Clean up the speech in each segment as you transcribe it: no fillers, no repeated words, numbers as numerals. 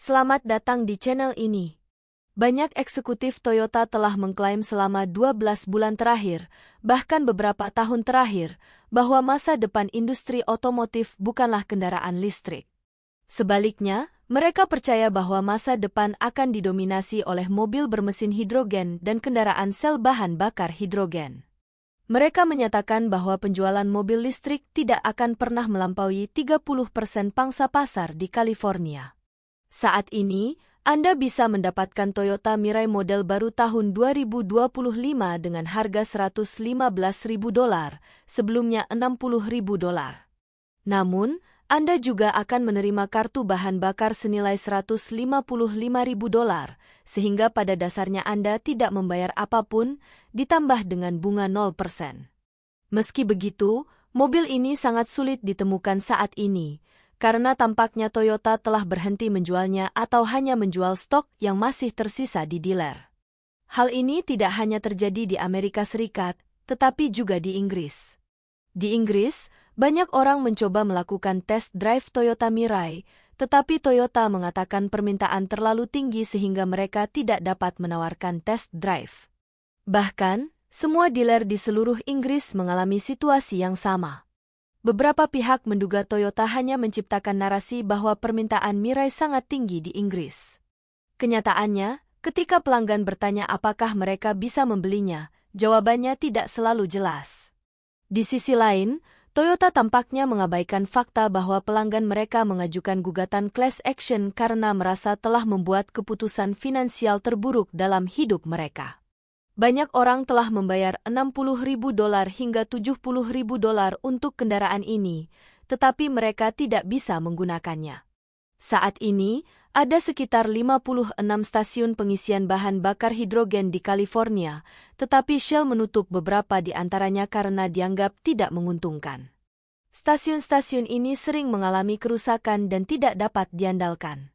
Selamat datang di channel ini. Banyak eksekutif Toyota telah mengklaim selama 12 bulan terakhir, bahkan beberapa tahun terakhir, bahwa masa depan industri otomotif bukanlah kendaraan listrik. Sebaliknya, mereka percaya bahwa masa depan akan didominasi oleh mobil bermesin hidrogen dan kendaraan sel bahan bakar hidrogen. Mereka menyatakan bahwa penjualan mobil listrik tidak akan pernah melampaui 30% pangsa pasar di California. Saat ini, Anda bisa mendapatkan Toyota Mirai model baru tahun 2025 dengan harga $115.000, sebelumnya $60.000. Namun, Anda juga akan menerima kartu bahan bakar senilai $155.000, sehingga pada dasarnya Anda tidak membayar apapun, ditambah dengan bunga 0%. Meski begitu, mobil ini sangat sulit ditemukan saat ini, karena tampaknya Toyota telah berhenti menjualnya atau hanya menjual stok yang masih tersisa di dealer. Hal ini tidak hanya terjadi di Amerika Serikat, tetapi juga di Inggris. Di Inggris, banyak orang mencoba melakukan test drive Toyota Mirai, tetapi Toyota mengatakan permintaan terlalu tinggi sehingga mereka tidak dapat menawarkan test drive. Bahkan, semua dealer di seluruh Inggris mengalami situasi yang sama. Beberapa pihak menduga Toyota hanya menciptakan narasi bahwa permintaan Mirai sangat tinggi di Inggris. Kenyataannya, ketika pelanggan bertanya apakah mereka bisa membelinya, jawabannya tidak selalu jelas. Di sisi lain, Toyota tampaknya mengabaikan fakta bahwa pelanggan mereka mengajukan gugatan class action karena merasa telah membuat keputusan finansial terburuk dalam hidup mereka. Banyak orang telah membayar $60.000 hingga $70.000 untuk kendaraan ini, tetapi mereka tidak bisa menggunakannya. Saat ini, ada sekitar 56 stasiun pengisian bahan bakar hidrogen di California, tetapi Shell menutup beberapa di antaranya karena dianggap tidak menguntungkan. Stasiun-stasiun ini sering mengalami kerusakan dan tidak dapat diandalkan.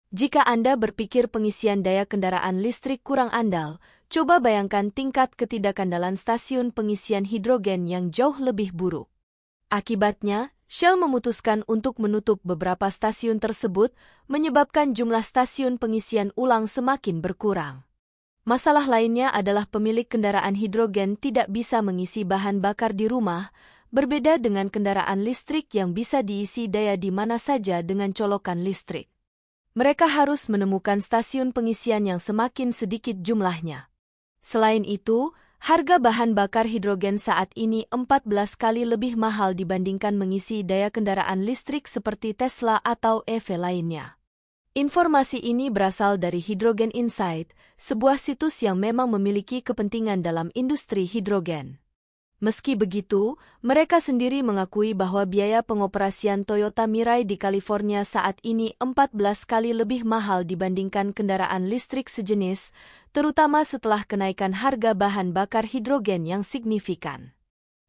Jika Anda berpikir pengisian daya kendaraan listrik kurang andal, coba bayangkan tingkat ketidakandalan stasiun pengisian hidrogen yang jauh lebih buruk. Akibatnya, Shell memutuskan untuk menutup beberapa stasiun tersebut, menyebabkan jumlah stasiun pengisian ulang semakin berkurang. Masalah lainnya adalah pemilik kendaraan hidrogen tidak bisa mengisi bahan bakar di rumah, berbeda dengan kendaraan listrik yang bisa diisi daya di mana saja dengan colokan listrik. Mereka harus menemukan stasiun pengisian yang semakin sedikit jumlahnya. Selain itu, harga bahan bakar hidrogen saat ini 14 kali lebih mahal dibandingkan mengisi daya kendaraan listrik seperti Tesla atau EV lainnya. Informasi ini berasal dari Hydrogen Insight, sebuah situs yang memang memiliki kepentingan dalam industri hidrogen. Meski begitu, mereka sendiri mengakui bahwa biaya pengoperasian Toyota Mirai di California saat ini 14 kali lebih mahal dibandingkan kendaraan listrik sejenis, terutama setelah kenaikan harga bahan bakar hidrogen yang signifikan.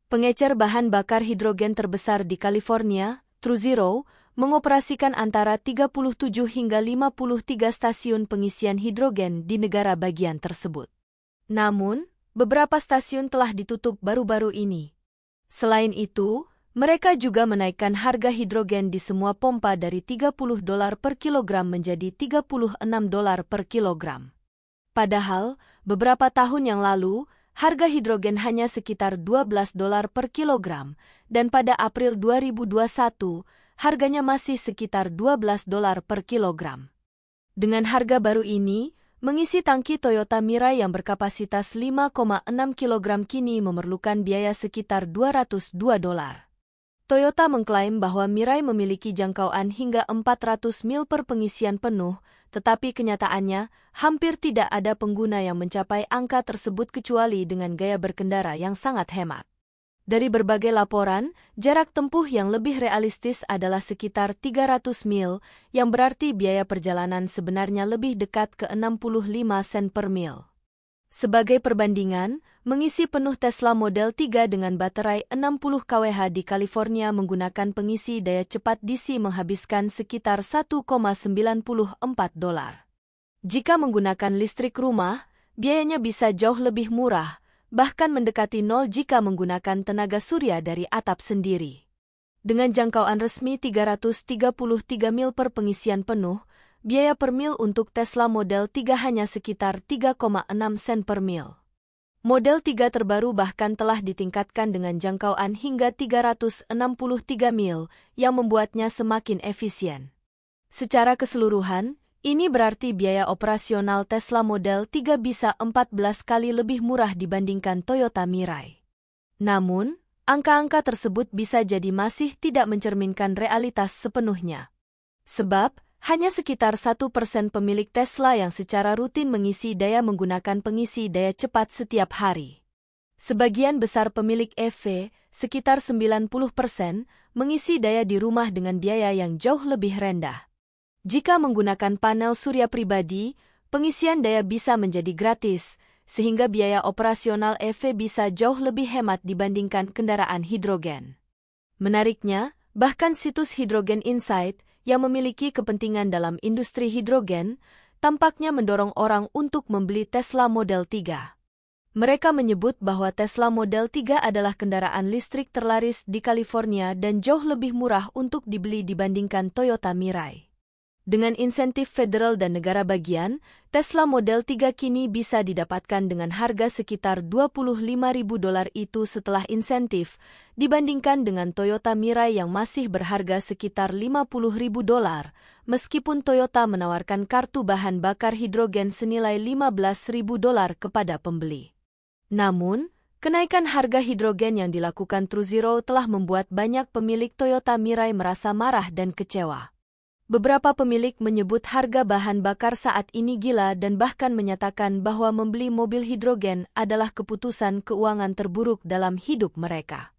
Pengecer bahan bakar hidrogen terbesar di California, True Zero, mengoperasikan antara 37 hingga 53 stasiun pengisian hidrogen di negara bagian tersebut. Namun, beberapa stasiun telah ditutup baru-baru ini. Selain itu, mereka juga menaikkan harga hidrogen di semua pompa dari $30 per kilogram menjadi $36 per kilogram. Padahal, beberapa tahun yang lalu, harga hidrogen hanya sekitar $12 per kilogram, dan pada April 2021, harganya masih sekitar $12 per kilogram. Dengan harga baru ini, mengisi tangki Toyota Mirai yang berkapasitas 5,6 kg kini memerlukan biaya sekitar $202. Toyota mengklaim bahwa Mirai memiliki jangkauan hingga 400 mil per pengisian penuh, tetapi kenyataannya, hampir tidak ada pengguna yang mencapai angka tersebut kecuali dengan gaya berkendara yang sangat hemat. Dari berbagai laporan, jarak tempuh yang lebih realistis adalah sekitar 300 mil, yang berarti biaya perjalanan sebenarnya lebih dekat ke 65 sen per mil. Sebagai perbandingan, mengisi penuh Tesla Model 3 dengan baterai 60 kWh di California menggunakan pengisi daya cepat DC menghabiskan sekitar $1,94. Jika menggunakan listrik rumah, biayanya bisa jauh lebih murah, bahkan mendekati nol jika menggunakan tenaga surya dari atap sendiri. Dengan jangkauan resmi 333 mil per pengisian penuh, biaya per mil untuk Tesla Model 3 hanya sekitar 3,6 sen per mil. Model 3 terbaru bahkan telah ditingkatkan dengan jangkauan hingga 363 mil yang membuatnya semakin efisien. Secara keseluruhan, ini berarti biaya operasional Tesla Model 3 bisa 14 kali lebih murah dibandingkan Toyota Mirai. Namun, angka-angka tersebut bisa jadi masih tidak mencerminkan realitas sepenuhnya. Sebab, hanya sekitar 1% pemilik Tesla yang secara rutin mengisi daya menggunakan pengisi daya cepat setiap hari. Sebagian besar pemilik EV, sekitar 90%, mengisi daya di rumah dengan biaya yang jauh lebih rendah. Jika menggunakan panel surya pribadi, pengisian daya bisa menjadi gratis, sehingga biaya operasional EV bisa jauh lebih hemat dibandingkan kendaraan hidrogen. Menariknya, bahkan situs Hydrogen Insight yang memiliki kepentingan dalam industri hidrogen, tampaknya mendorong orang untuk membeli Tesla Model 3. Mereka menyebut bahwa Tesla Model 3 adalah kendaraan listrik terlaris di California dan jauh lebih murah untuk dibeli dibandingkan Toyota Mirai. Dengan insentif federal dan negara bagian, Tesla Model 3 kini bisa didapatkan dengan harga sekitar $25.000 itu setelah insentif, dibandingkan dengan Toyota Mirai yang masih berharga sekitar $50.000, meskipun Toyota menawarkan kartu bahan bakar hidrogen senilai $15.000 kepada pembeli. Namun, kenaikan harga hidrogen yang dilakukan TruZero telah membuat banyak pemilik Toyota Mirai merasa marah dan kecewa. Beberapa pemilik menyebut harga bahan bakar saat ini gila dan bahkan menyatakan bahwa membeli mobil hidrogen adalah keputusan keuangan terburuk dalam hidup mereka.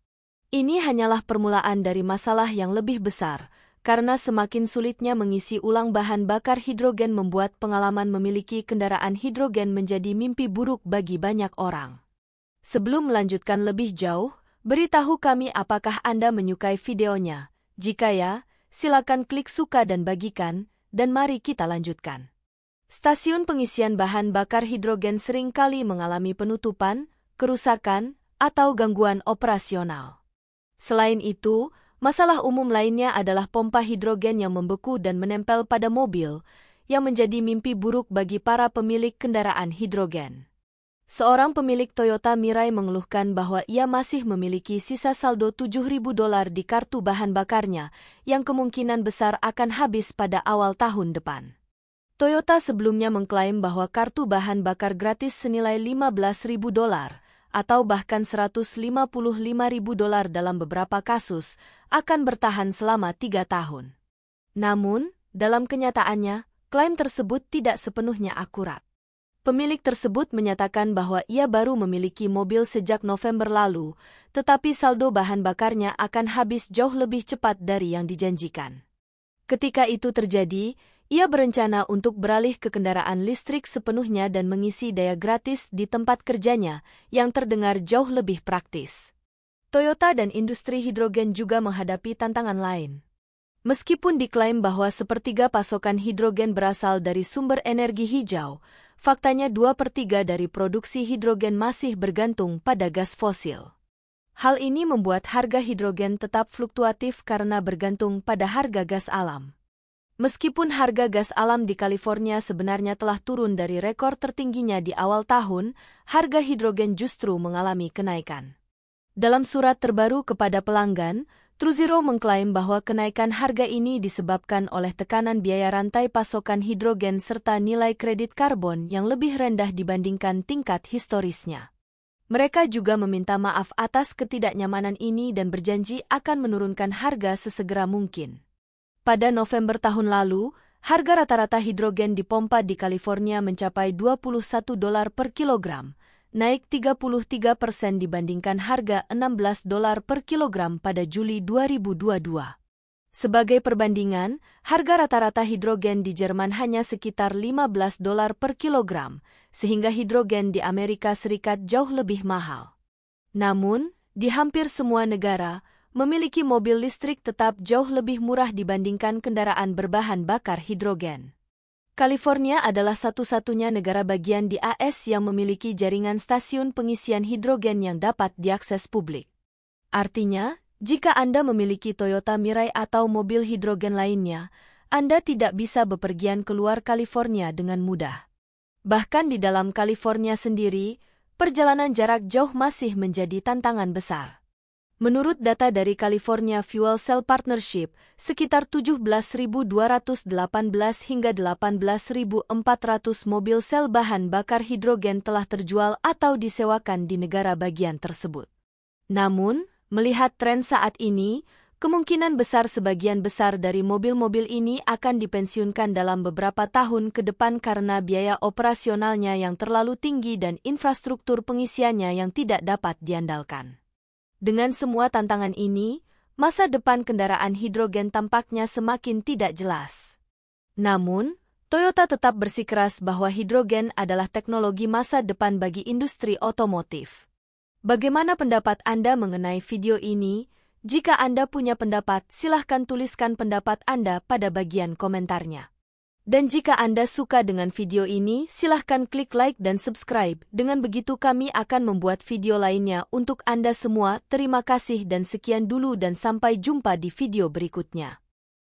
Ini hanyalah permulaan dari masalah yang lebih besar, karena semakin sulitnya mengisi ulang bahan bakar hidrogen membuat pengalaman memiliki kendaraan hidrogen menjadi mimpi buruk bagi banyak orang. Sebelum melanjutkan lebih jauh, beritahu kami apakah Anda menyukai videonya. Jika ya, silakan klik suka dan bagikan, dan mari kita lanjutkan. Stasiun pengisian bahan bakar hidrogen sering kali mengalami penutupan, kerusakan, atau gangguan operasional. Selain itu, masalah umum lainnya adalah pompa hidrogen yang membeku dan menempel pada mobil, yang menjadi mimpi buruk bagi para pemilik kendaraan hidrogen. Seorang pemilik Toyota Mirai mengeluhkan bahwa ia masih memiliki sisa saldo $7.000 di kartu bahan bakarnya, yang kemungkinan besar akan habis pada awal tahun depan. Toyota sebelumnya mengklaim bahwa kartu bahan bakar gratis senilai $15.000 atau bahkan $155.000 dalam beberapa kasus akan bertahan selama 3 tahun. Namun, dalam kenyataannya, klaim tersebut tidak sepenuhnya akurat. Pemilik tersebut menyatakan bahwa ia baru memiliki mobil sejak November lalu, tetapi saldo bahan bakarnya akan habis jauh lebih cepat dari yang dijanjikan. Ketika itu terjadi, ia berencana untuk beralih ke kendaraan listrik sepenuhnya dan mengisi daya gratis di tempat kerjanya, yang terdengar jauh lebih praktis. Toyota dan industri hidrogen juga menghadapi tantangan lain. Meskipun diklaim bahwa sepertiga pasokan hidrogen berasal dari sumber energi hijau, faktanya 2/3 dari produksi hidrogen masih bergantung pada gas fosil. Hal ini membuat harga hidrogen tetap fluktuatif karena bergantung pada harga gas alam. Meskipun harga gas alam di California sebenarnya telah turun dari rekor tertingginya di awal tahun, harga hidrogen justru mengalami kenaikan. Dalam surat terbaru kepada pelanggan, TruZero mengklaim bahwa kenaikan harga ini disebabkan oleh tekanan biaya rantai pasokan hidrogen serta nilai kredit karbon yang lebih rendah dibandingkan tingkat historisnya. Mereka juga meminta maaf atas ketidaknyamanan ini dan berjanji akan menurunkan harga sesegera mungkin. Pada November tahun lalu, harga rata-rata hidrogen di pompa di California mencapai $21 per kilogram, naik 33% dibandingkan harga $16 per kilogram pada Juli 2022. Sebagai perbandingan, harga rata-rata hidrogen di Jerman hanya sekitar $15 per kilogram, sehingga hidrogen di Amerika Serikat jauh lebih mahal. Namun, di hampir semua negara, memiliki mobil listrik tetap jauh lebih murah dibandingkan kendaraan berbahan bakar hidrogen. California adalah satu-satunya negara bagian di AS yang memiliki jaringan stasiun pengisian hidrogen yang dapat diakses publik. Artinya, jika Anda memiliki Toyota Mirai atau mobil hidrogen lainnya, Anda tidak bisa bepergian keluar California dengan mudah. Bahkan di dalam California sendiri, perjalanan jarak jauh masih menjadi tantangan besar. Menurut data dari California Fuel Cell Partnership, sekitar 17.218 hingga 18.400 mobil sel bahan bakar hidrogen telah terjual atau disewakan di negara bagian tersebut. Namun, melihat tren saat ini, kemungkinan besar sebagian besar dari mobil-mobil ini akan dipensiunkan dalam beberapa tahun ke depan karena biaya operasionalnya yang terlalu tinggi dan infrastruktur pengisiannya yang tidak dapat diandalkan. Dengan semua tantangan ini, masa depan kendaraan hidrogen tampaknya semakin tidak jelas. Namun, Toyota tetap bersikeras bahwa hidrogen adalah teknologi masa depan bagi industri otomotif. Bagaimana pendapat Anda mengenai video ini? Jika Anda punya pendapat, silahkan tuliskan pendapat Anda pada bagian komentarnya. Dan jika Anda suka dengan video ini, silahkan klik like dan subscribe. Dengan begitu kami akan membuat video lainnya untuk Anda semua. Terima kasih dan sekian dulu dan sampai jumpa di video berikutnya.